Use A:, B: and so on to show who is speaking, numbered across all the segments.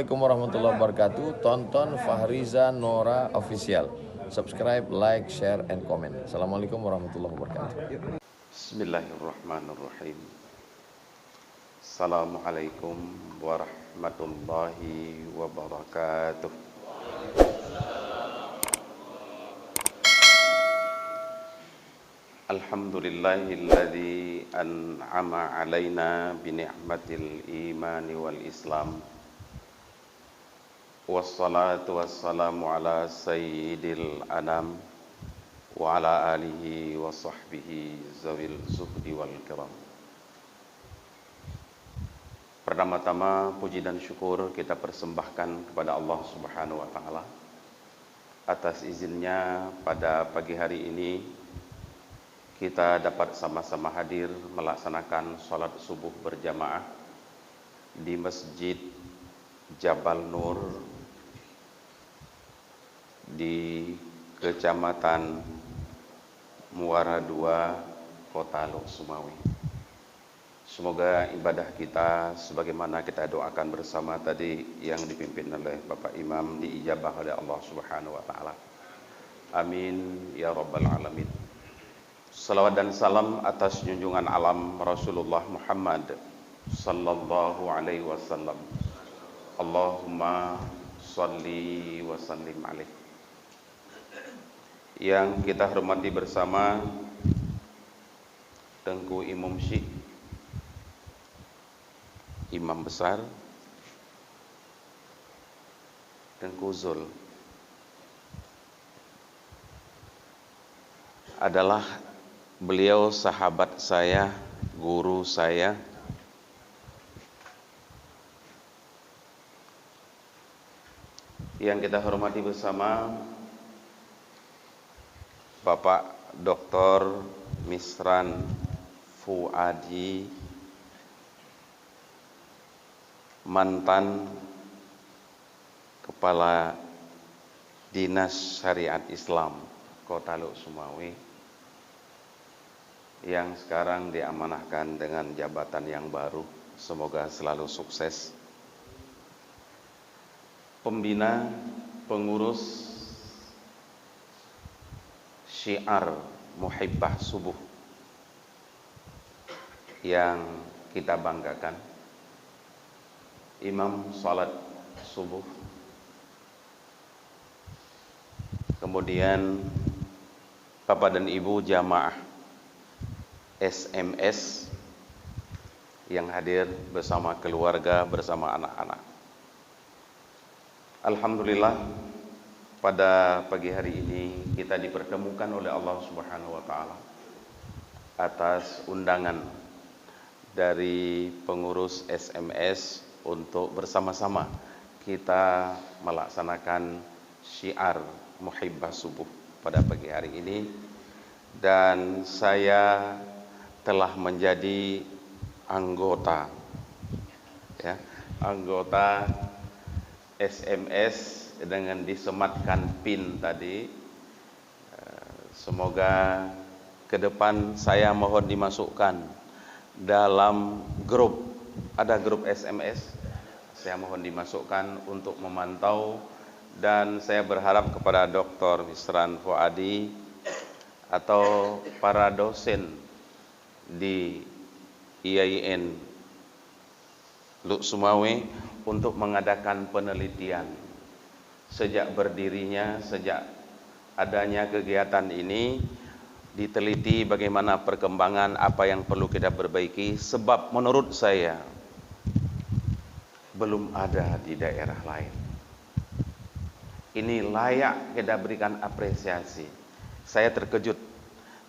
A: Assalamualaikum warahmatullahi wabarakatuh. Tonton Fahriza Nora Official. Subscribe, like, share, and comment. Assalamualaikum warahmatullahi wabarakatuh.
B: Bismillahirrahmanirrahim. Assalamualaikum warahmatullahi wabarakatuh. Alhamdulillahilladzi an'ama alaina bi ni'matil imani wal islam. Wassalatu wassalamu ala sayyidil anam wa ala alihi wa sahbihi zawil zuhdi wal kiram. Pertama-tama puji dan syukur kita persembahkan kepada Allah Subhanahu wa taala atas izinnya pada pagi hari ini kita dapat sama-sama hadir melaksanakan sholat subuh berjamaah di Masjid Jabal Nur di Kecamatan Muara II, Kota Lok Sumawe. Semoga ibadah kita sebagaimana kita doakan bersama tadi yang dipimpin oleh Bapak Imam diijabah oleh Allah Subhanahu wa taala. Amin ya rabbal alamin. Salawat dan salam atas junjungan alam Rasulullah Muhammad sallallahu alaihi wasallam. Allahumma sholli wa sallim alaihi. Yang kita hormati bersama Tengku Imam Syekh, Imam Besar Tengku Zul adalah beliau sahabat saya, guru saya, yang kita hormati bersama Bapak Dr. Misran Fuadi, mantan Kepala Dinas Syariat Islam Kota Lok Sumawe, yang sekarang diamanahkan dengan jabatan yang baru. Semoga selalu sukses. Pembina, pengurus syiar Muhibbah Subuh yang kita banggakan, imam salat subuh, kemudian Bapak dan Ibu jamaah SMS yang hadir bersama keluarga, bersama anak-anak. Alhamdulillah, pada pagi hari ini kita dipertemukan oleh Allah Subhanahu wa taala atas undangan dari pengurus SMS untuk bersama-sama kita melaksanakan syiar Muhibbah Subuh pada pagi hari ini, dan saya telah menjadi anggota SMS dengan disematkan PIN tadi. Semoga ke depan saya mohon dimasukkan dalam grup, ada grup SMS, saya mohon dimasukkan untuk memantau, dan saya berharap kepada Dr. Misran Fuadi atau para dosen di IAIN Lok Sumawe untuk mengadakan penelitian sejak berdirinya, sejak adanya kegiatan ini, diteliti bagaimana perkembangan, apa yang perlu kita perbaiki, sebab menurut saya belum ada di daerah lain. Ini layak kita berikan apresiasi. Saya terkejut.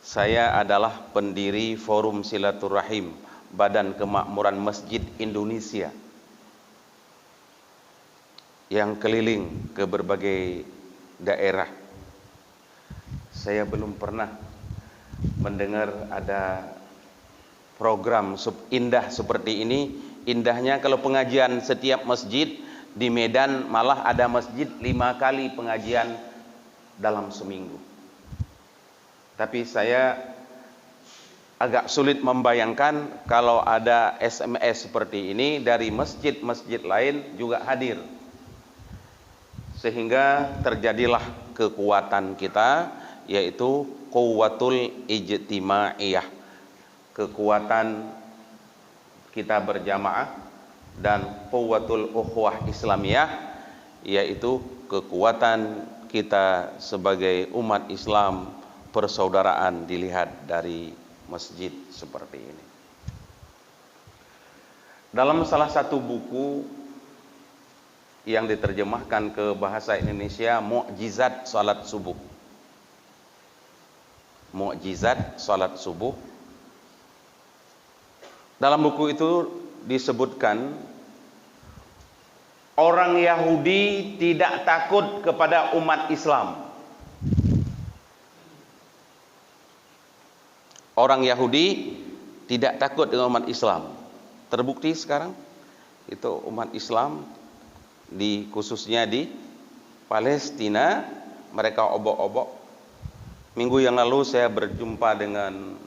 B: Saya adalah pendiri Forum Silaturahim Badan Kemakmuran Masjid Indonesia yang keliling ke berbagai daerah. Saya belum pernah mendengar ada program indah seperti ini. Indahnya kalau pengajian setiap masjid di Medan, malah ada masjid 5 kali pengajian dalam seminggu. Tapi saya agak sulit membayangkan kalau ada SMS seperti ini dari masjid-masjid lain juga hadir. sehingga terjadilah kekuatan kita, yaitu quwwatul ijtima'iyah, kekuatan kita berjamaah, dan quwwatul ukhuwah islamiyah, yaitu kekuatan kita sebagai umat Islam persaudaraan dilihat dari masjid seperti ini. Dalam salah satu buku yang diterjemahkan ke bahasa Indonesia, Mukjizat Salat Subuh. Mukjizat Salat Subuh. Dalam buku itu disebutkan orang Yahudi tidak takut kepada umat Islam. Orang Yahudi tidak takut dengan umat Islam. Terbukti sekarang itu umat Islam khususnya di Palestina, mereka obok-obok. Minggu yang lalu saya berjumpa dengan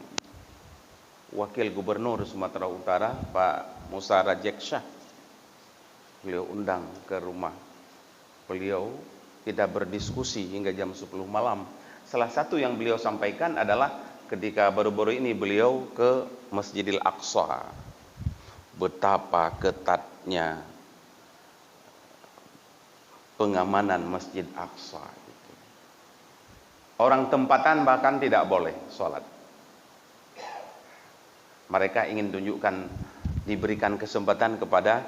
B: Wakil Gubernur Sumatera Utara, Pak Musa Rajeksyah. Beliau undang ke rumah beliau, kita berdiskusi hingga jam 10 malam. Salah satu yang beliau sampaikan adalah ketika baru-baru ini beliau ke Masjidil Aqsa, betapa ketatnya pengamanan Masjid Aqsa itu. Orang tempatan bahkan tidak boleh sholat. Mereka ingin tunjukkan, diberikan kesempatan kepada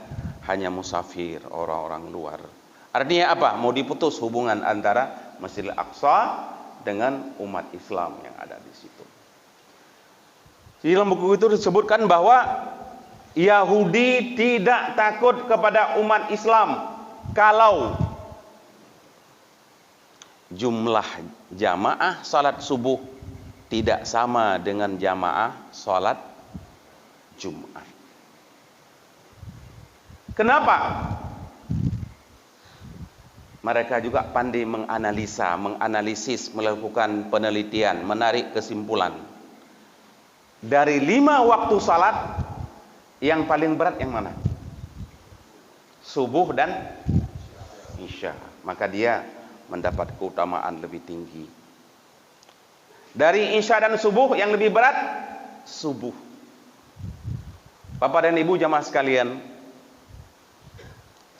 B: hanya musafir, orang-orang luar. Artinya apa? Mau diputus hubungan antara Masjidil Aqsa dengan umat Islam yang ada di situ. Di dalam buku itu disebutkan bahwa Yahudi tidak takut kepada umat Islam kalau jumlah jamaah salat subuh tidak sama dengan jamaah salat Jumat. Kenapa? Mereka juga pandai menganalisa, menganalisis, melakukan penelitian, menarik kesimpulan. Dari 5 waktu salat, yang paling berat yang mana? Subuh dan Isya. Maka dia mendapat keutamaan lebih tinggi. Dari Isya dan Subuh yang lebih berat, Subuh. Bapak dan Ibu jamaah sekalian,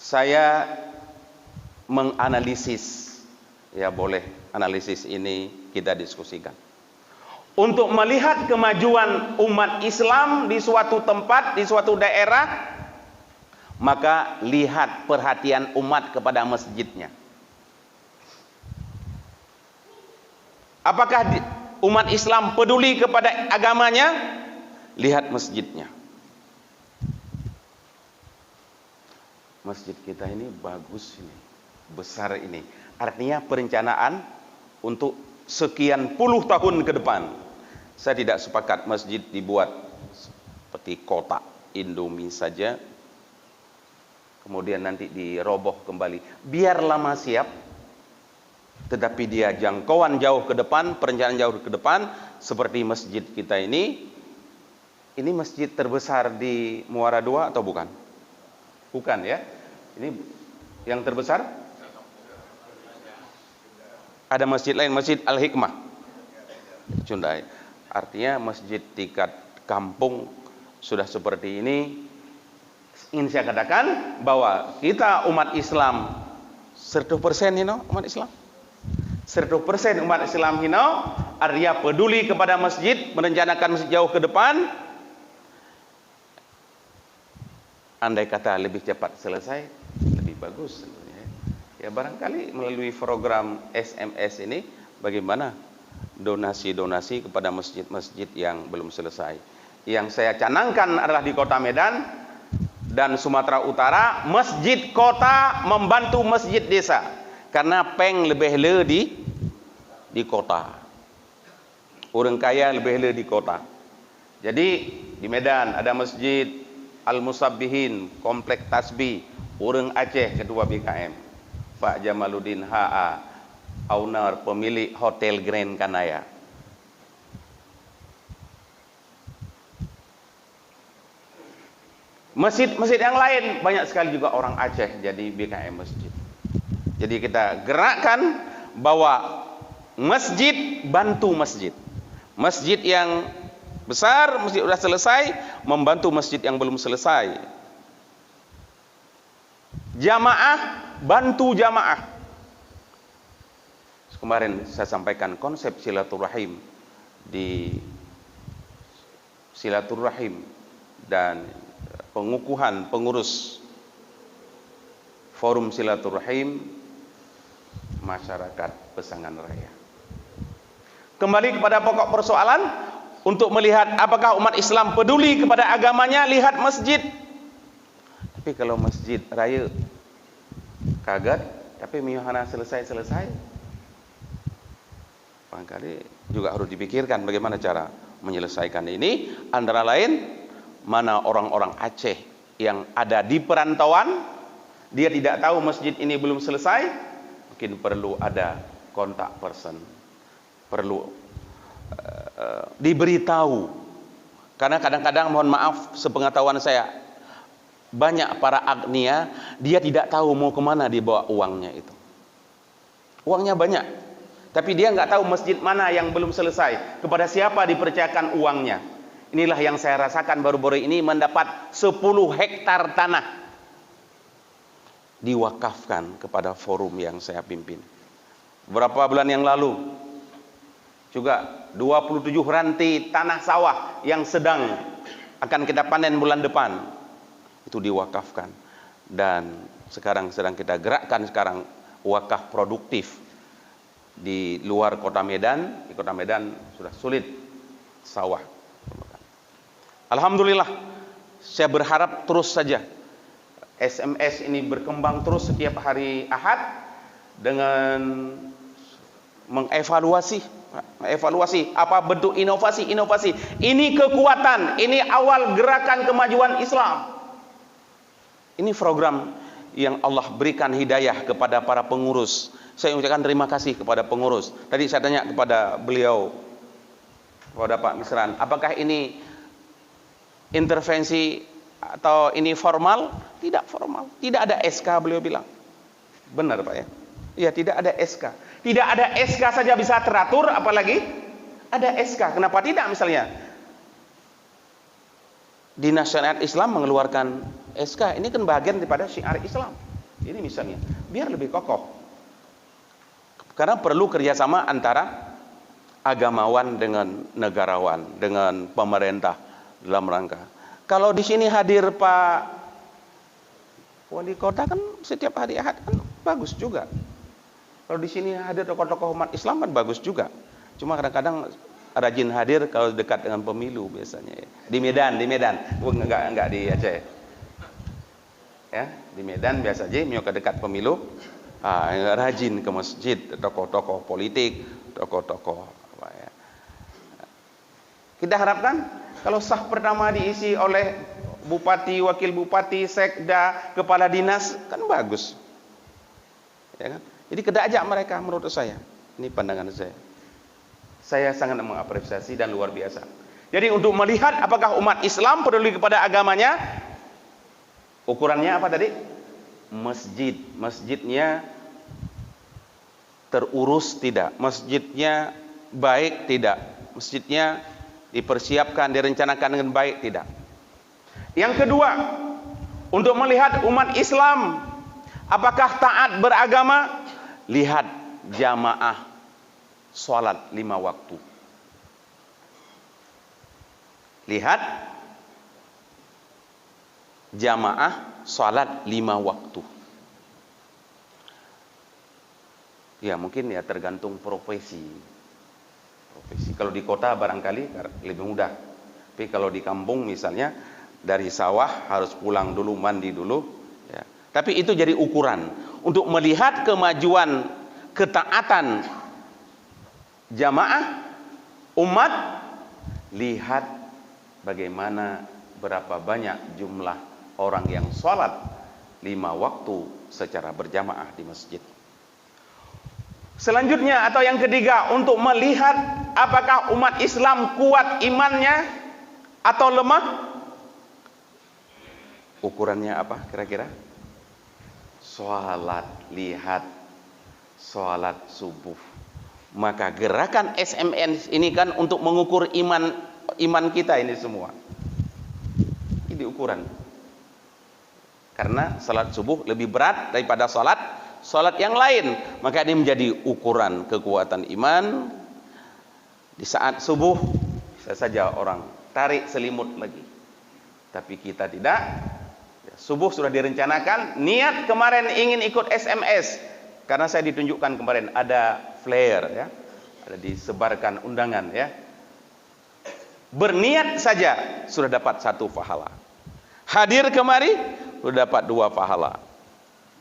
B: saya menganalisis, ya boleh analisis ini kita diskusikan. Untuk melihat kemajuan umat Islam di suatu tempat, di suatu daerah, maka lihat perhatian umat kepada masjidnya. Apakah umat Islam peduli kepada agamanya? Lihat masjidnya. Masjid kita ini bagus ini, besar ini. Artinya perencanaan untuk sekian puluh tahun ke depan. Saya tidak sepakat masjid dibuat seperti kotak Indomie saja, kemudian nanti diroboh kembali. Biar lama siap, tetapi dia jangkauan jauh ke depan, perencanaan jauh ke depan, seperti masjid kita ini. Ini masjid terbesar di Muara II atau bukan? Bukan ya. Ini yang terbesar. Ada masjid lain, Masjid Al-Hikmah Cundai. Artinya masjid tingkat kampung sudah seperti ini. Ingin saya katakan bahwa kita umat Islam 100% umat Islam. 100% umat Islam artinya peduli kepada masjid, merencanakan masjid jauh ke depan. Andai kata lebih cepat selesai, lebih bagus tentunya. Ya barangkali melalui program SMS ini, bagaimana donasi-donasi kepada masjid-masjid yang belum selesai. Yang saya canangkan adalah di Kota Medan dan Sumatera Utara, masjid kota membantu masjid desa. Karena peng lebih le di kota. Orang kaya lebih le di kota. Jadi di Medan ada masjid Al-Musabbihin, Komplek Tasbih, orang Aceh, Ketua BKM, Pak Jamaluddin HA, owner pemilik Hotel Grand Kanaya. Masjid-masjid yang lain banyak sekali juga orang Aceh jadi BKM masjid. Jadi kita gerakkan bahwa masjid bantu masjid. Masjid yang besar, masjid sudah selesai, membantu masjid yang belum selesai. Jamaah bantu jamaah. Kemarin saya sampaikan konsep silaturahim di silaturahim dan pengukuhan pengurus forum silaturahim masyarakat Pesangan Raya. Kembali kepada pokok persoalan, untuk melihat apakah umat Islam peduli kepada agamanya, lihat masjid. Tapi kalau masjid raya kaget, tapi miyuhana selesai-selesai, barangkali juga harus dipikirkan bagaimana cara menyelesaikan ini. Antara lain, mana orang-orang Aceh yang ada di perantauan, dia tidak tahu masjid ini belum selesai, mungkin perlu ada kontak person, perlu diberitahu. Karena kadang-kadang, mohon maaf, sepengetahuan saya, banyak para agnia, dia tidak tahu mau kemana dibawa uangnya itu. Uangnya banyak, tapi dia nggak tahu masjid mana yang belum selesai, kepada siapa dipercayakan uangnya. Inilah yang saya rasakan baru-baru ini, mendapat 10 hektar tanah diwakafkan kepada forum yang saya pimpin. Beberapa bulan yang lalu juga 27 ranti tanah sawah yang sedang akan kita panen bulan depan itu diwakafkan, dan sekarang sedang kita gerakkan sekarang wakaf produktif di luar kota Medan. Di kota Medan sudah sulit sawah. Alhamdulillah, saya berharap terus saja SMS ini berkembang terus setiap hari Ahad dengan mengevaluasi apa bentuk inovasi. Ini kekuatan, ini awal gerakan kemajuan Islam. Ini program yang Allah berikan hidayah kepada para pengurus. Saya ucapkan terima kasih kepada pengurus. Tadi saya tanya kepada beliau, kepada Pak Misran, apakah ini intervensi atau ini formal? Tidak formal, tidak ada SK, beliau bilang. Benar Pak ya? Ya, tidak ada SK. Tidak ada SK saja bisa teratur, apalagi ada SK. Kenapa tidak misalnya Dinas Syariat Islam mengeluarkan SK? Ini kan bagian daripada syiar Islam. Ini misalnya, biar lebih kokoh. Karena perlu kerjasama antara agamawan dengan negarawan, dengan pemerintah dalam rangka. Kalau di sini hadir Pak Wali Kota kan setiap hari Ahad kan bagus juga. Kalau di sini hadir tokoh-tokoh umat Islam kan bagus juga. Cuma kadang-kadang rajin hadir kalau dekat dengan pemilu biasanya ya. Di Medan, enggak di Aceh. Ya, di Medan biasa aja ke dekat pemilu, rajin ke masjid, tokoh-tokoh politik, tokoh-tokoh apa ya. Kita harapkan kalau saf pertama diisi oleh bupati, wakil bupati, sekda, kepala dinas kan bagus. Ya kan? Jadi kita ajak mereka, menurut saya. Ini pandangan saya. Saya sangat mengapresiasi dan luar biasa. Jadi untuk melihat apakah umat Islam peduli kepada agamanya, ukurannya apa tadi? Masjid. Masjidnya terurus tidak? Masjidnya baik tidak? Masjidnya dipersiapkan, direncanakan dengan baik tidak? Yang kedua, untuk melihat umat Islam apakah taat beragama, lihat jamaah sholat 5 waktu. Lihat jamaah sholat 5 waktu. Ya mungkin ya tergantung profesi. Kalau di kota barangkali lebih mudah. Tapi kalau di kampung misalnya dari sawah harus pulang dulu, mandi dulu. Ya. Tapi itu jadi ukuran untuk melihat kemajuan ketaatan jamaah umat. Lihat bagaimana berapa banyak jumlah orang yang sholat 5 waktu secara berjamaah di masjid. Selanjutnya atau yang ketiga, untuk melihat apakah umat Islam kuat imannya atau lemah. Ukurannya apa kira-kira? Sholat, lihat sholat subuh. Maka gerakan SMS ini kan untuk mengukur iman kita ini semua. Ini ukuran. Karena sholat subuh lebih berat daripada sholat yang lain. Maka ini menjadi ukuran kekuatan iman. Di saat subuh bisa saja orang tarik selimut lagi, tapi kita tidak. Subuh sudah direncanakan, niat kemarin ingin ikut SMS, karena saya ditunjukkan kemarin ada flare ya, ada disebarkan undangan ya. Berniat saja sudah dapat 1 pahala. Hadir kemari sudah dapat 2 pahala.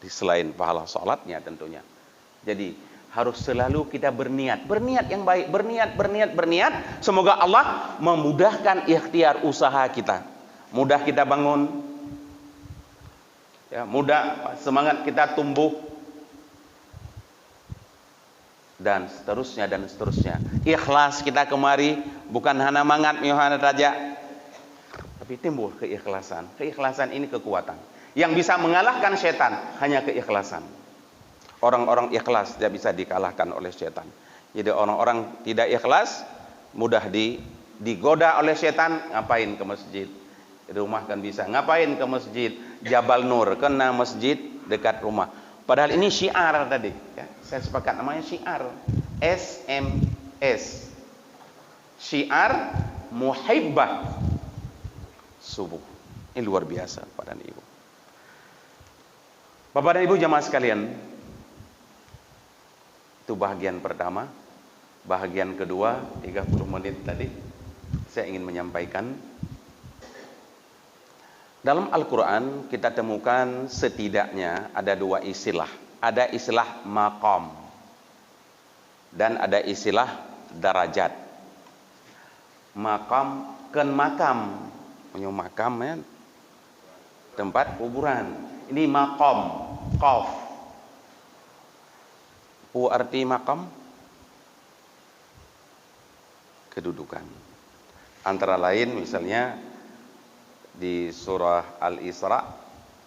B: Selain pahala sholatnya tentunya. Jadi harus selalu kita berniat yang baik, berniat. Semoga Allah memudahkan ikhtiar usaha kita. Mudah kita bangun, ya, mudah semangat kita tumbuh, dan seterusnya. Ikhlas kita kemari bukan hanya mangat Yohana raja, tapi timbul keikhlasan. Keikhlasan ini kekuatan. Yang bisa mengalahkan setan hanya keikhlasan. Orang-orang ikhlas tidak bisa dikalahkan oleh setan. Jadi orang-orang tidak ikhlas mudah digoda oleh setan. Ngapain ke masjid? Di rumah kan bisa. Ngapain ke masjid? Jabal Nur, kena masjid dekat rumah. Padahal ini syiar tadi ya. Saya sepakat namanya syiar. SMS. Syiar muhibbah subuh. Ini luar biasa Bapak dan Ibu. Bapak dan Ibu jamaah sekalian, itu bahagian pertama. Bahagian kedua 30 menit tadi saya ingin menyampaikan, dalam Al-Quran kita temukan setidaknya ada 2 istilah. Ada istilah maqam dan ada istilah darajat. Maqam kan makam, makam ya, tempat kuburan. Ini maqam, qaf. Arti maqam kedudukan. Antara lain misalnya di surah Al-Isra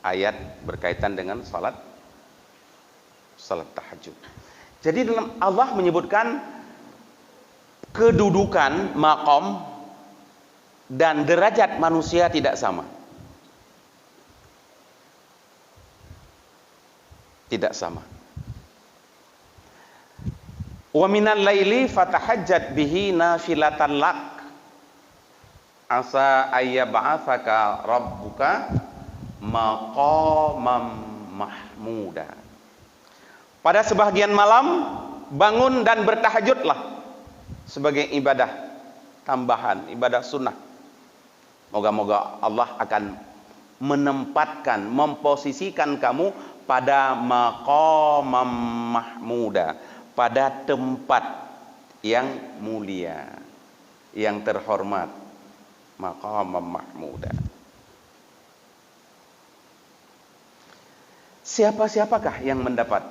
B: ayat berkaitan dengan salat tahajud. Jadi dalam Allah menyebutkan kedudukan maqam dan derajat manusia tidak sama. Tidak sama. Wa minal laili fatahajjat bihi nafilatan lak asa ayyab'atsaka rabbuka maqamam mahmuda. Pada sebagian malam bangun dan bertahajudlah sebagai ibadah tambahan, ibadah sunnah. Moga-moga Allah akan menempatkan, memposisikan kamu pada maqamam mahmuda, pada tempat yang mulia, yang terhormat, maqamam mahmuda. Siapakah yang mendapat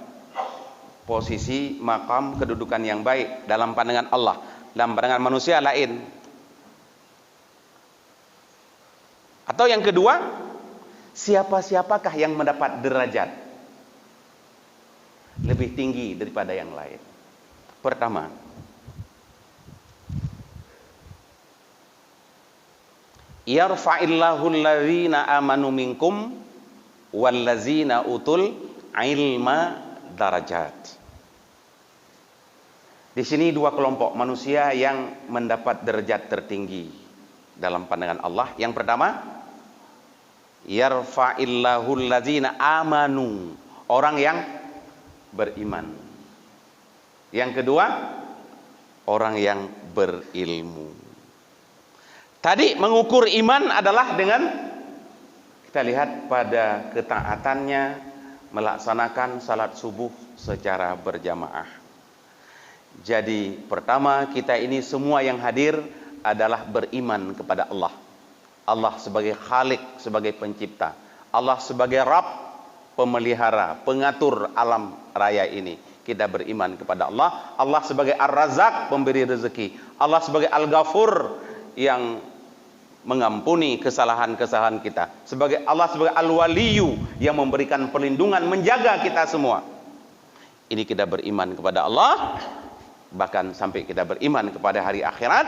B: posisi maqam, kedudukan yang baik dalam pandangan Allah? Dalam pandangan manusia lain. Atau yang kedua, siapakah yang mendapat derajat lebih tinggi daripada yang lain? Pertama, yarfa'illahu allazina amanu minkum wallazina utul ilma darajat. Di sini 2 kelompok manusia yang mendapat derajat tertinggi dalam pandangan Allah. Yang pertama, yarfa'illahu allazina amanu, orang yang beriman. Yang kedua, orang yang berilmu. Tadi mengukur iman adalah dengan kita lihat pada ketaatannya melaksanakan salat subuh secara berjamaah. Jadi pertama, kita ini semua yang hadir adalah beriman kepada Allah. Allah sebagai Khalik, sebagai pencipta. Allah sebagai Rabb, pemelihara, pengatur alam raya ini. Kita beriman kepada Allah. Allah sebagai Ar-Razzaq, pemberi rezeki. Allah sebagai Al-Ghafur, yang mengampuni kesalahan-kesalahan kita. Allah sebagai Al-Waliyu, yang memberikan perlindungan, menjaga kita semua. Ini kita beriman kepada Allah, bahkan sampai kita beriman kepada hari akhirat,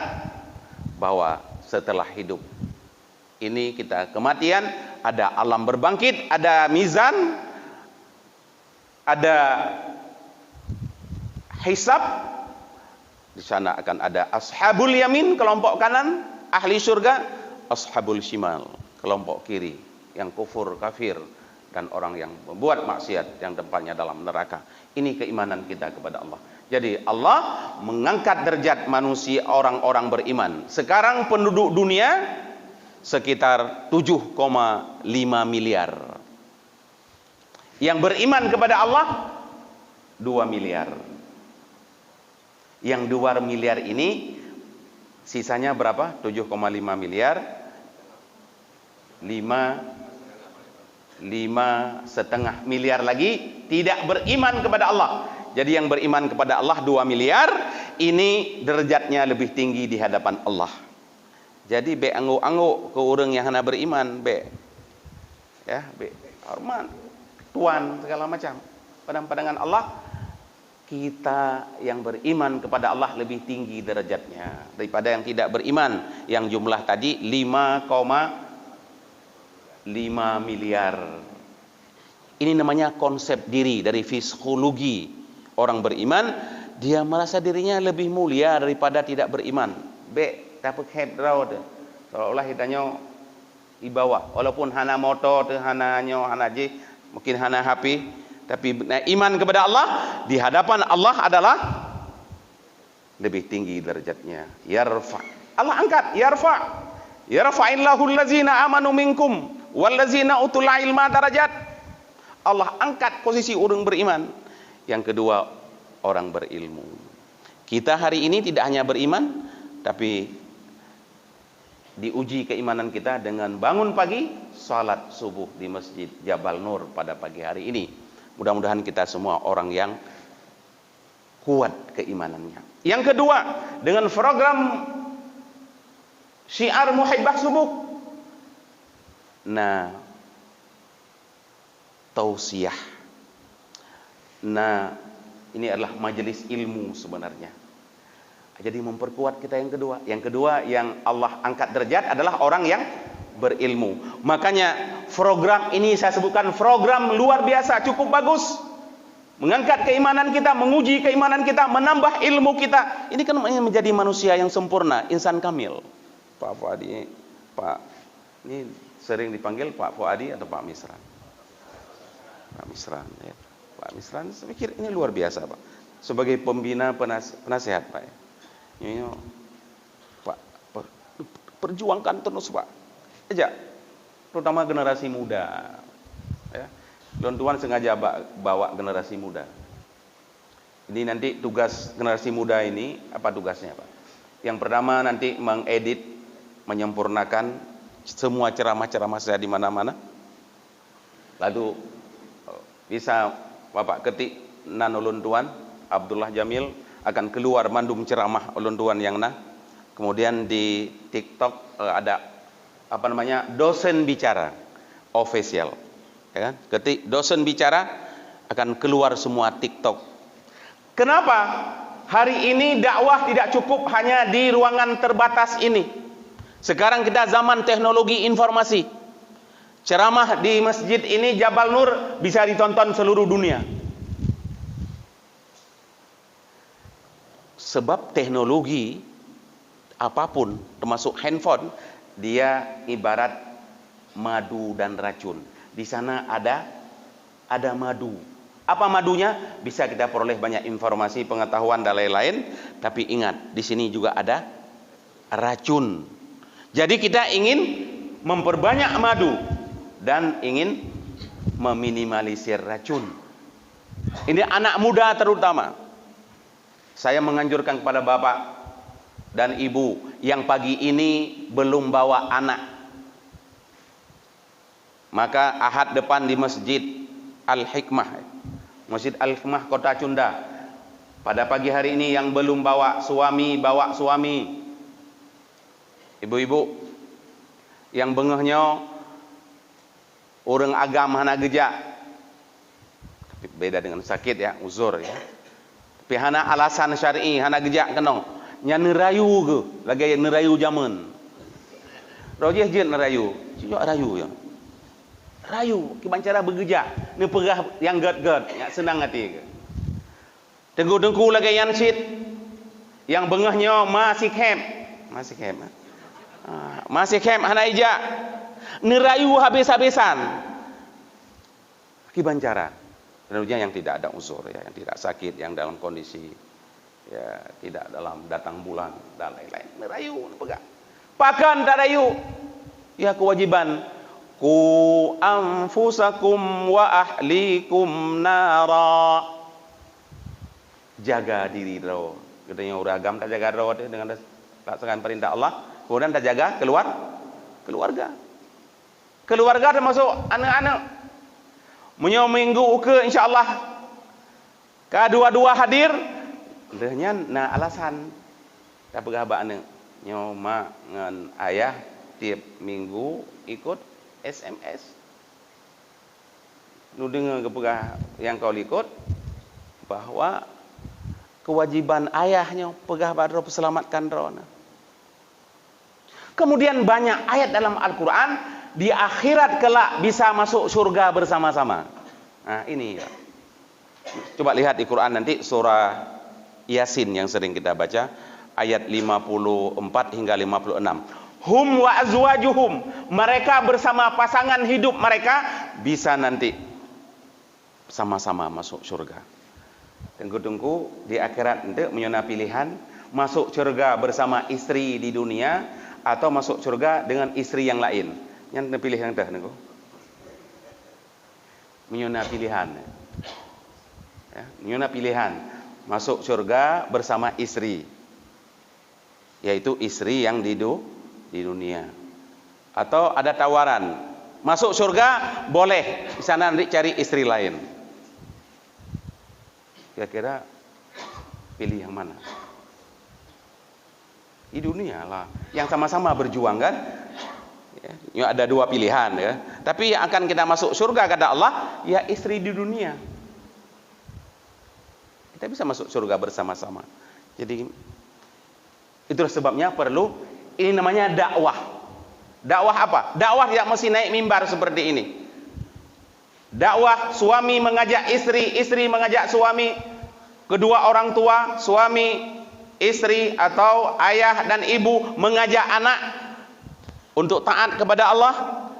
B: bahwa setelah hidup ini kita kematian, ada alam berbangkit, ada mizan, ada hisab. Di sana akan ada ashabul yamin, kelompok kanan, ahli surga, ashabul shimal, kelompok kiri, yang kufur, kafir, dan orang yang membuat maksiat yang tempatnya dalam neraka. Ini keimanan kita kepada Allah. Jadi Allah mengangkat derajat manusia, orang-orang beriman. Sekarang penduduk dunia sekitar 7,5 miliar. Yang beriman kepada Allah 2 miliar. Yang 2 miliar ini sisanya berapa? 7,5 miliar. 5,5 miliar lagi tidak beriman kepada Allah. Jadi yang beriman kepada Allah 2 miliar, ini derajatnya lebih tinggi di hadapan Allah. Jadi be angguk-angguk ke orang yang hana beriman, be ya, be hormat tuan segala macam. Padang-padangan Allah, kita yang beriman kepada Allah lebih tinggi derajatnya daripada yang tidak beriman, yang jumlah tadi 5,5 miliar. Ini namanya konsep diri dari psikologi. Orang beriman, dia merasa dirinya lebih mulia daripada tidak beriman. Be, tapi hebrau tu. Seolah-olah hitanya di bawah. Walaupun hana motor tu, hana nyo, hana je, mungkin hana HP, tapi iman kepada Allah di hadapan Allah adalah lebih tinggi derajatnya. Yarfa. Allah angkat, yarfa. Yarfa'illahu allazina amanu minkum wallazina utul ilma darajat. Allah angkat posisi orang beriman. Yang kedua, orang berilmu. Kita hari ini tidak hanya beriman, tapi diuji keimanan kita dengan bangun pagi, salat subuh di Masjid Jabal Nur pada pagi hari ini. Mudah-mudahan kita semua orang yang kuat keimanannya. Yang kedua, dengan program syiar muhibbah subuh. Nah, tausiah. Nah, ini adalah majelis ilmu sebenarnya. Jadi memperkuat kita yang kedua. Yang kedua yang Allah angkat derajat adalah orang yang berilmu. Makanya program ini saya sebutkan program luar biasa, cukup bagus. Mengangkat keimanan kita, menguji keimanan kita, menambah ilmu kita. Ini kan menjadi manusia yang sempurna, insan kamil. Pak Fuadi, Pak ini sering dipanggil Pak Fuadi atau Pak Misran? Pak Misran, ya. Pak Misran, saya pikir ini luar biasa, Pak. Sebagai pembina penasehat, Pak. Ini, Pak, perjuangkan terus, Pak. Aja, terutama generasi muda. Ya. Tuan sengaja bawa generasi muda. Ini nanti tugas generasi muda ini, apa tugasnya, Pak? Yang pertama nanti mengedit, menyempurnakan semua ceramah-ceramah saya di mana-mana. Lalu bisa Bapak ketik nan ulun tuan Abdullah Jamil, akan keluar mandum ceramah ulun tuan yang nah. Kemudian di TikTok ada apa namanya, dosen bicara official, ya kan? Ketik dosen bicara, akan keluar semua TikTok. Kenapa hari ini dakwah tidak cukup hanya di ruangan terbatas ini? Sekarang kita zaman teknologi informasi. Ceramah di masjid ini Jabal Nur bisa ditonton seluruh dunia. Sebab teknologi apapun, termasuk handphone, dia ibarat madu dan racun. Di sana ada madu. Apa madunya? Bisa kita peroleh banyak informasi, pengetahuan dan lain-lain. Tapi ingat, di sini juga ada racun. Jadi kita ingin memperbanyak madu dan ingin meminimalisir racun. Ini anak muda terutama. Saya menganjurkan kepada bapak dan ibu yang pagi ini belum bawa anak, maka ahad depan di Masjid Al-Hikmah, Masjid Al-Hikmah Kota Cunda, pada pagi hari ini yang belum bawa suami, bawa suami. Ibu-ibu yang bengahnya orang agama hana gejak, Beda dengan sakit ya, uzur ya. Tapi hana alasan syar'i, hana gejak kenong. Nya nerayu ke, lagi nerayu zaman. Rojeh je nerayu, cuak rayu ya. Rayu, kiban cara bergejak, ni perah yang gad-gad, yang senang hati ke. Tengku-tengku lagi yang sit, yang bengahnya masih kem, masih kem, hana ijak. Nerayu habis-habisan. Kiban cara. Tentunya yang tidak ada uzur ya, yang tidak sakit, yang dalam kondisi ya tidak dalam datang bulan dan lain-lain. Merayu pegang. Pakan tak rayu. Ya kewajiban ku anfusakum wa ahlikum nara. Jaga diri ro. Katanya orang agam tak jaga ro dengan laksanakan perintah Allah, kemudian tak jaga keluarga. Keluarga termasuk anak-anak. Menyo minggu ke insyaallah kedua-dua hadir dehnya na alasan tak bergabak ne nyo mak ngan ayah tiap minggu ikut SMS nu dengar kepegah yang kau ikut bahwa kewajiban ayahnya pegah badro perselamatkan drona. Kemudian banyak ayat dalam Al-Qur'an di akhirat kelak bisa masuk surga bersama-sama. Nah, ini ya. Coba lihat di Quran nanti surah Yasin yang sering kita baca ayat 54 hingga 56. Hum wa azwajuhum, mereka bersama pasangan hidup mereka bisa nanti sama-sama masuk surga. Tunggu-tunggu di akhirat nanti menyona pilihan masuk surga bersama istri di dunia atau masuk surga dengan istri yang lain. Yang pilih yang dah nengko. Menyona pilihan. Ya, menyona pilihan masuk surga bersama istri. Yaitu istri yang di dunia. Atau ada tawaran, masuk surga boleh, di sana nanti cari istri lain. Kira-kira pilih yang mana? Di dunia lah, yang sama-sama berjuang kan? Ya, ada dua pilihan ya. Tapi yang akan kita masuk surga kata Allah, ya istri di dunia. Kita bisa masuk surga bersama-sama. Jadi itulah sebabnya perlu ini namanya dakwah. Dakwah apa? Dakwah tidak mesti naik mimbar seperti ini. Dakwah suami mengajak istri, istri mengajak suami, kedua orang tua, suami, istri atau ayah dan ibu mengajak anak untuk taat kepada Allah,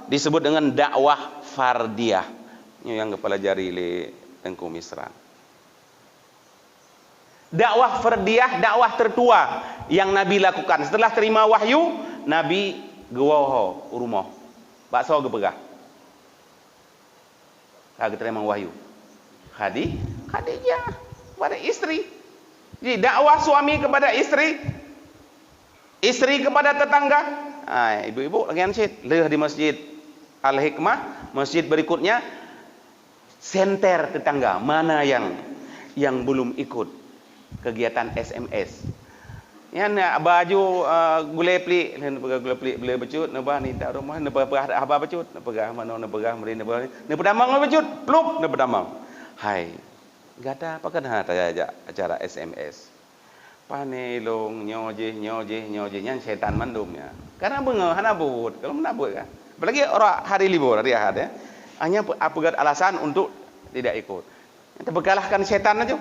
B: disebut dengan dakwah fardiyah. Ini yang kepelajari oleh Tengku Misran. Dakwah fardiyah, dakwah tertua yang Nabi lakukan. Setelah terima wahyu, Nabi gewoho rumah. Bakso gepegah. Kagak terima wahyu. Khadijah kepada istri. Jadi dakwah suami kepada istri, istri kepada tetangga. Ibu-ibu lagi ansit leh di masjid Al-Hikmah, masjid berikutnya senter tetangga mana yang belum ikut kegiatan SMS. Ya nak baju gulai plik, gulai plik boleh becut, napa ni tak rumah, napa apa becut, napa mana napa meri napa pedamang becut, plup napa pedamang. Hai. Gata apa kan acara SMS. Panelong nyoje nyan setan mandumnya. Karena bengah hanabut, kalau menabut kan. Apalagi orang hari libur, hari Ahad ya. Hanya apegat alasan untuk tidak ikut. Kita bekalahkan setan aja.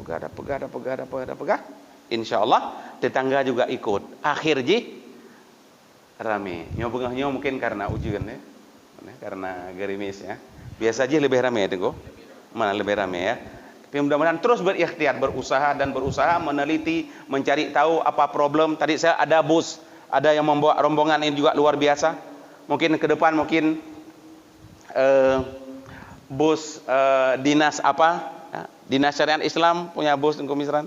B: Pegah. Insyaallah tetangga juga ikut. Akhir ji rame. Nyo bengahnya mungkin karena ujian ya. Karena gerimis ya. Biasa aja lebih rame ya tengko. Mana lebih rame ya. Tapi mudah-mudahan terus berikhtiar, berusaha meneliti, mencari tahu apa problem. Tadi saya ada bus, ada yang membawa rombongan ini juga luar biasa. Mungkin ke depan bus dinas apa? Dinas Syariat Islam punya bus Tengku Misran,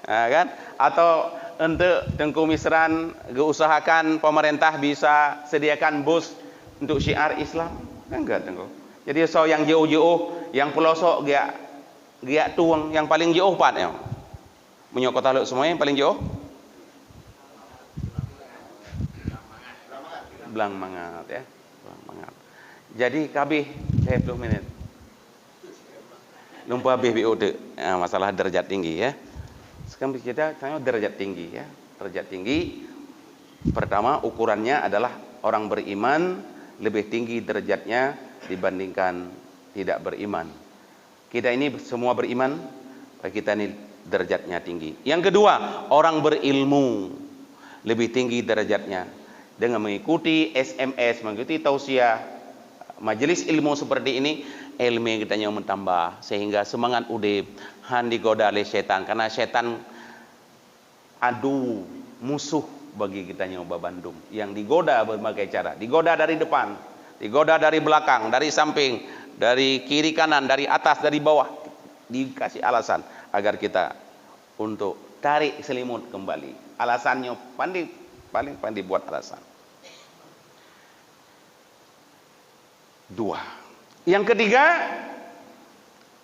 B: kan? Atau untuk Tengku Misran usahakan pemerintah bisa sediakan bus untuk syiar Islam, kan enggak Tengku? Jadi so yang jauh-jauh, yang pelosok Giak tuang yang paling jauh pat ya. Menyokot taluk semua yang paling jauh. Belang mangat ya. Belang mangat. Jadi kabeh 20 menit. Lupa BBOD, masalah derajat tinggi ya. Sekarang kita tanya derajat tinggi ya. Derajat tinggi pertama ukurannya adalah orang beriman lebih tinggi derajatnya dibandingkan tidak beriman. Kita ini semua beriman, kita ini derajatnya tinggi. Yang kedua, orang berilmu lebih tinggi derajatnya dengan mengikuti SMS, mengikuti tausiah majelis ilmu seperti ini. Ilmu kita yang mentambah sehingga semangat udip han digoda oleh setan, karena setan adu musuh bagi kita nyoba Bandung yang digoda berbagai cara, digoda dari depan, digoda dari belakang, dari samping, dari kiri kanan, dari atas, dari bawah, dikasih alasan agar kita untuk tarik selimut kembali. Alasannya paling pandai buat alasan. Dua. Yang ketiga,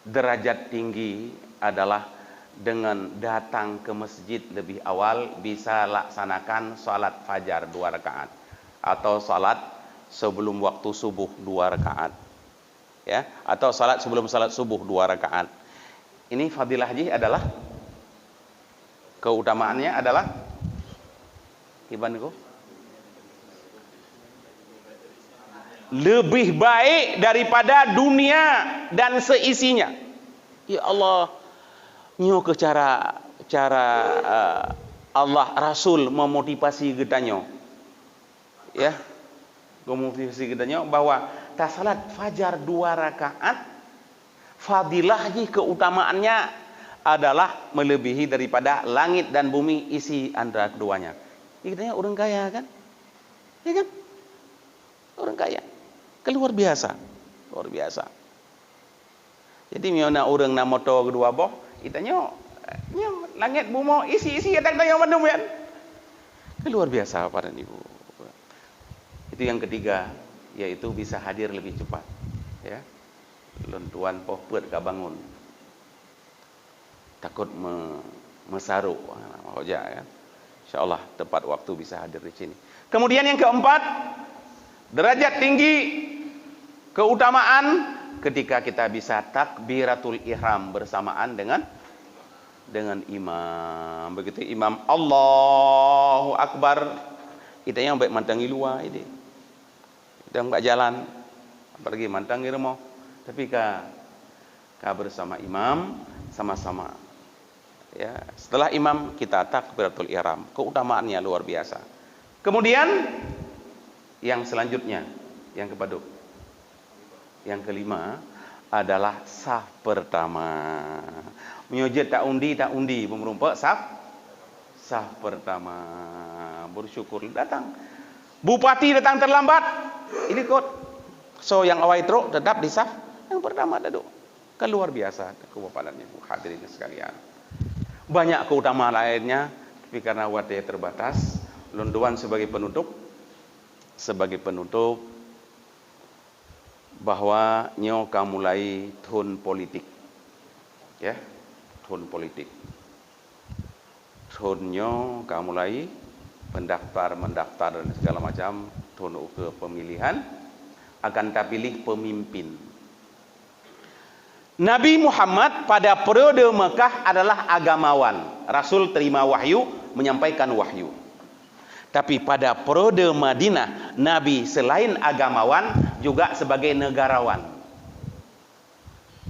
B: derajat tinggi adalah dengan datang ke masjid lebih awal, bisa laksanakan salat fajar 2 rakaat atau salat sebelum waktu subuh 2 rakaat. Ya, atau salat sebelum salat subuh 2 rakaat. Ini fadilah haji adalah, keutamaannya adalah Ibanku lebih baik daripada dunia dan seisinya. Ya Allah, nyo ke cara Allah Rasul memotivasi kita nyo. Ya, memotivasi kita nyo bahwa ta salat fajar 2 rakaat fadilahnya keutamaannya adalah melebihi daripada langit dan bumi isi antara keduanya. Kita orang kaya kan? Ya kan? Orang kaya. Luar biasa, luar biasa. Jadi miona orang na motor kedua boh, itanya langit bumi isi tak tanya mandum kan? Luar biasa para ibu. Itu yang ketiga, yaitu bisa hadir lebih cepat. Ya, lentuan poh peut ka bangun, takut mesaruk, hoja kan? Insyaallah tepat waktu bisa hadir di sini. Kemudian yang keempat, derajat tinggi keutamaan ketika kita bisa takbiratul ihram bersamaan dengan imam. Begitu imam Allahu Akbar, kita yang baik mantangi luar ini. Kita enggak jalan, apalagi mantangi rumah. Tapi ka bersama imam sama-sama. Ya, setelah imam kita takbiratul ihram, keutamaannya luar biasa. Kemudian yang selanjutnya, yang kepaduk. Yang kelima adalah saf pertama. Menyujud tak undi pemerumpak saf pertama. Bersyukur datang. Bupati datang terlambat. Ini kot. So yang awal teruk tetap di saf yang pertama duduk. Kan luar biasa kewapatannya hadirin sekalian. Banyak keutamaan lainnya, tapi karena waktu terbatas, lunduan sebagai penutup bahwa nyo ka mulai tahun politik. Ya, tahun politik. Tahun nyo ka mulai mendaftar dan segala macam, tahun ke pemilihan akan terpilih pemimpin. Nabi Muhammad pada periode Mekah adalah agamawan. Rasul terima wahyu, menyampaikan wahyu. Tapi pada periode Madinah, Nabi selain agamawan juga sebagai negarawan.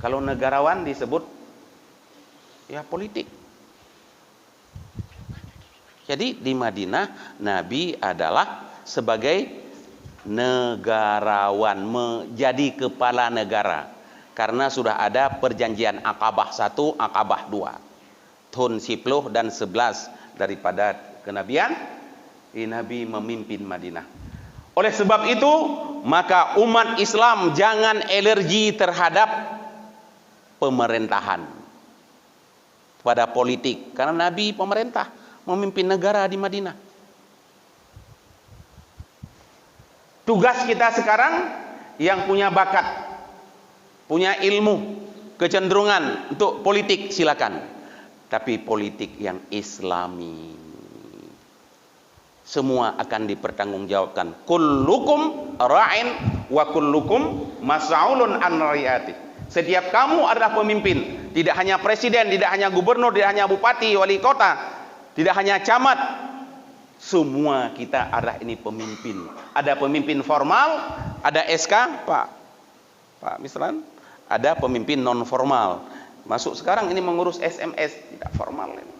B: Kalau negarawan disebut ya politik. Jadi di Madinah Nabi adalah sebagai negarawan, menjadi kepala negara. Karena sudah ada perjanjian Aqabah 1, Aqabah 2. Tahun 10 dan 11 daripada kenabian. Nabi memimpin Madinah. Oleh sebab itu, maka umat Islam jangan alergi terhadap pemerintahan pada politik, karena Nabi pemerintah, memimpin negara di Madinah. Tugas kita sekarang yang punya bakat, punya ilmu, kecenderungan untuk politik silakan, tapi politik yang Islami. Semua akan dipertanggungjawabkan. Kullukum ra'in wa kullukum mas'ulun an ra'iyati. Setiap kamu adalah pemimpin. Tidak hanya presiden, tidak hanya gubernur, tidak hanya bupati, wali kota, tidak hanya camat. Semua kita adalah ini pemimpin. Ada pemimpin formal, ada SK, Pak Misran. Ada pemimpin non formal. Masuk sekarang ini mengurus SMS, tidak formal ini.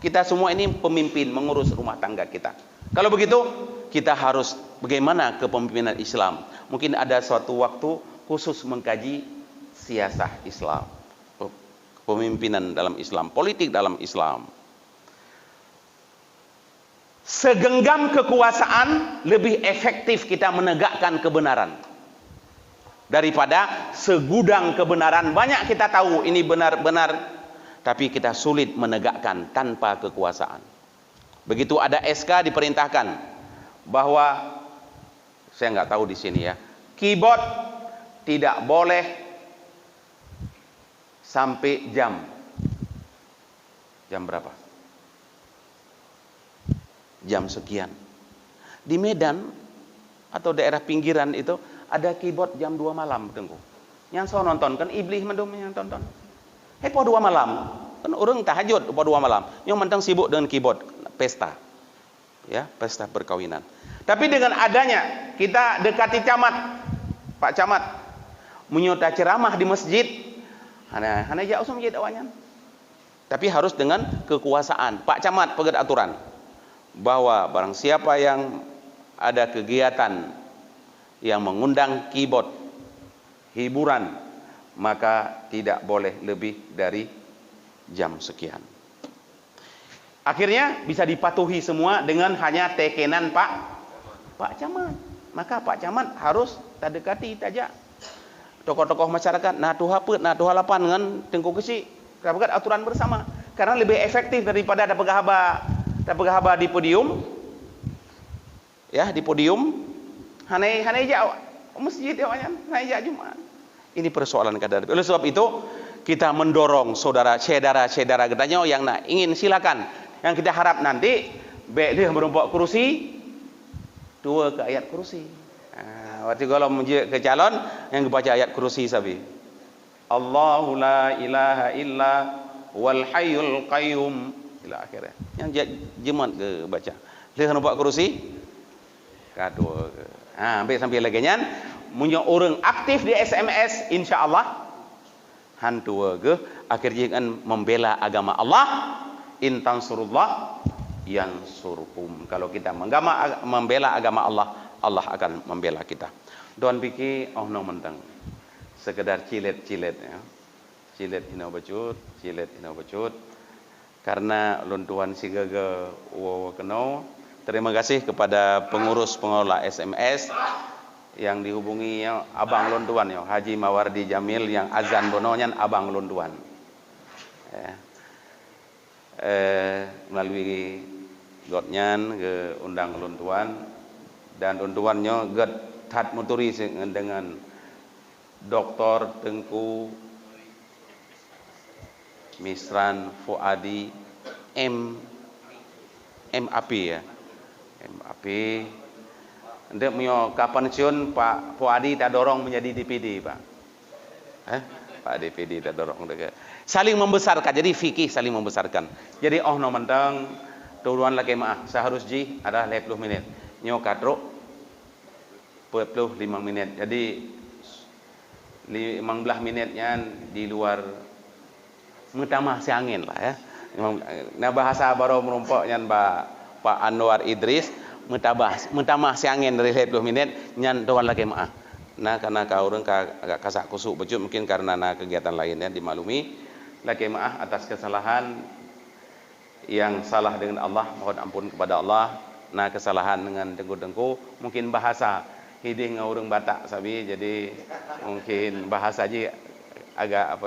B: Kita semua ini pemimpin mengurus rumah tangga kita. Kalau begitu, kita harus bagaimana kepemimpinan Islam. Mungkin ada suatu waktu khusus mengkaji siasah Islam, kepemimpinan dalam Islam, politik dalam Islam. Segenggam kekuasaan lebih efektif kita menegakkan kebenaran daripada segudang kebenaran. Banyak kita tahu ini benar-benar, tapi kita sulit menegakkan tanpa kekuasaan. Begitu ada SK diperintahkan bahwa, saya nggak tahu di sini ya, keyboard tidak boleh sampai jam berapa? Jam sekian. Di Medan atau daerah pinggiran itu ada keyboard jam 2 malam, tengku. Yang saya nonton kan iblis mendum yang tonton. Po 2 malam. Kan orang tahajud po 2 malam. Yang mentang sibuk dengan keyboard pesta. Ya, pesta perkawinan. Tapi dengan adanya kita dekati camat, Pak Camat, menyota ceramah di masjid, hana jauh sama masjid awalnya. Tapi harus dengan kekuasaan. Pak Camat pegat aturan bahwa barang siapa yang ada kegiatan yang mengundang keyboard hiburan, maka tidak boleh lebih dari jam sekian. Akhirnya bisa dipatuhi semua dengan hanya tekenan Pak Camat. Maka Pak Camat harus terdekati tajak tokoh-tokoh masyarakat. Nah tuha put, nah tuha lapan dengan tengku kesi. Kita aturan bersama. Karena lebih efektif daripada ada pegahaba di podium. Ya, di podium. Hanai jauh masjid awalnya, hanai jauh Jumat. Ini persoalan kadar. Oleh sebab itu kita mendorong saudara-saudara katanya yang ingin silakan. Yang kita harap nanti dia merumpok kursi, dua ke ayat kursi. Waktu kalau menuju ke calon yang baca ayat kursi sabi. Allahu la ilaha illa wal hayyul qayyum ila akhirnya. Yang jemaat ke baca. Dia merumpok kursi. Kedua ke. Sampai sampai lagi nyan punya orang aktif di SMS, insya-Allah hantu ke akhirnya kan membela agama Allah. In tansurullah yansurkum. Kalau kita membela agama Allah, Allah akan membela kita. Don pikir no mentang sekedar cilet-cilet ya. Cilet hina bacut. Karena luntuan si gaga keno. Terima kasih kepada pengurus pengelola SMS yang dihubungi ya, Abang Luntuan ya, Haji Mawardi Jamil yang azan bononya Abang Luntuan. Ya. Melalui godnyan ke undang Luntuan dan Luntuannya god tat muturi dengan Dr. Tengku Misran Fuadi MAP ya. MAP. Hendak punya kapan pensiun Pak Fuadi tak dorong menjadi DPD Pak. Pak DPD tak dorong dekat. Saling membesarkan, jadi fikih saling membesarkan. Jadi no mentang turuan lagi maaf seharusnya adalah 50 menit. Nyo katro 45 menit. Jadi 15 menitnya di luar mutamah si angin lah ya. Nah bahasa baru merumpoknya Pak Anwar Idris mutamah si angin dari 50 menit nyan tuan lagi maaf. Nah karena kau orang agak kasak kusuk becut mungkin karena kegiatan lainnya dimaklumi. Laki maaf atas kesalahan yang salah dengan Allah, mohon ampun kepada Allah. Nah kesalahan dengan dengku-dengku mungkin bahasa hiding ngurung Batak sabi, jadi mungkin bahasa aja agak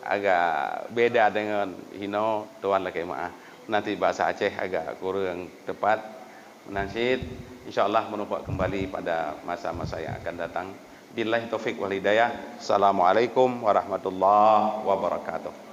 B: agak beda dengan hino tuan laki maaf. Nanti bahasa Aceh agak kurang tepat menansid. InsyaAllah menumpak kembali pada masa-masa yang akan datang. Billahi taufik wal hidayah. Assalamualaikum warahmatullahi wabarakatuh.